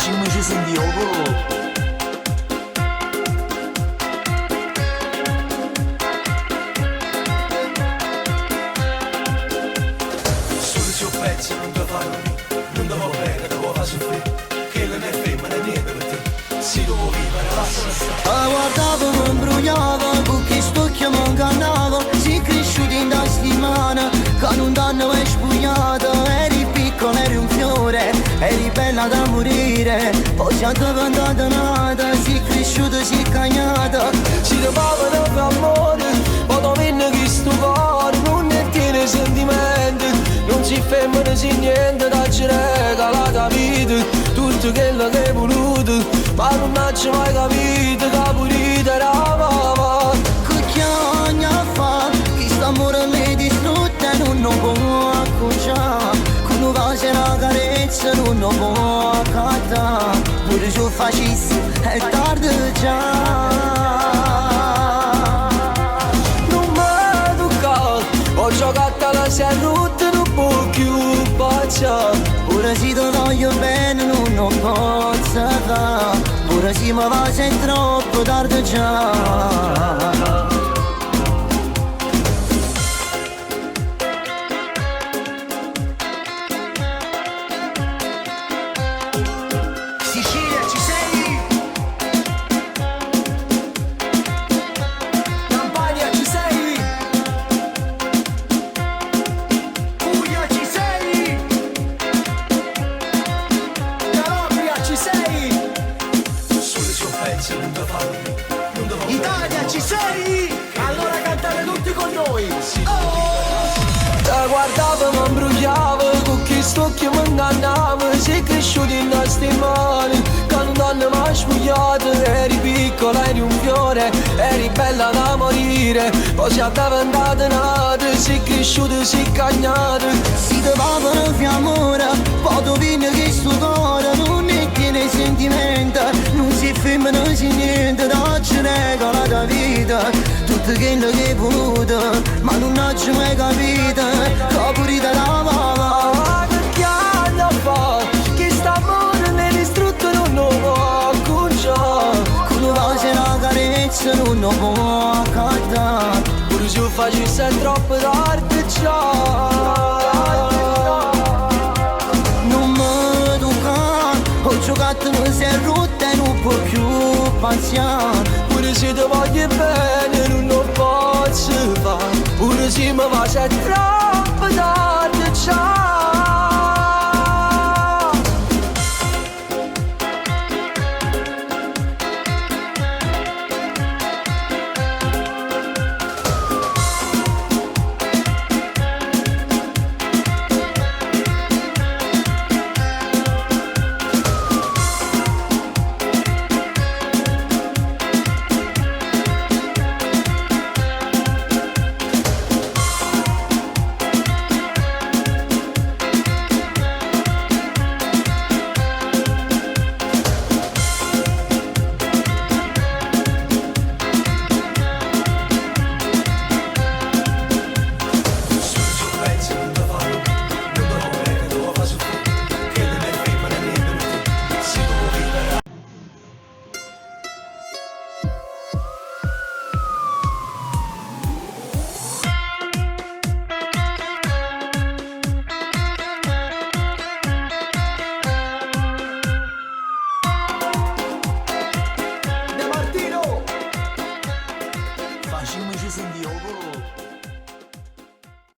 vicino mi ci sentivo proprio. Non ti fanno non ti va bene, ti fa soffrire, che non è femmina niente per te, si devo vivere, lasciala stare. Guardavo, mi imbrugliavo, con chi sto chiamando ingannavo, si cresciuti in da settimana, che non danno è spugliato, eri piccola, eri un fiore, eri bella da morire, poi siamo diventata nata, si cresciuto, si cagnata, si trovavano per amore, poi da venne che sto cuore, non ne tiene sentimenti. Non si ferma si niente da ci regala la vita, tutto quello che hai voluto, ma non ci mai capito che pulita era mamma. Che chiagna fa, chi sta amore mi distrutta e non può accucciare, con una voce e una carezza non può accattare, pure se facessi è tardi già. Non mi tocca, ho giocato alla serrutta, più bacia, ora si ti voglio bene non posso fare, ora si mi va se è troppo tardi già. Sicilia ci sei? Campania ci sei? Italia ci sei? Allora cantate tutti con noi. Ti guardavo mi imbrugliavo, con chi sto che mi ingannavo, sei cresciuti in nostre mani, che non hanno mai spugliato, eri piccola, eri un fiore, eri bella da morire, poi sei diventata nata, sei cresciuta, sei cagnata, si trovavano fiammora, poi tu vieni che sto cuore non ne tiene sentimento, non si femmina si niente, non ci regala la vita, tutto quello che hai voluto, ma non ci mai capito, che pulita la mamma. Che chiagna fa, che sta amore mi distrutto non lo può accucciare, con una voce e una carezza non lo può accattare, pure se facessi è troppo tardi già. Non mi tocca, ho giocato non si è rotta e non può più passare, pure se ti voglio bene non lo posso fare, pure se mi va se è troppo tardi già.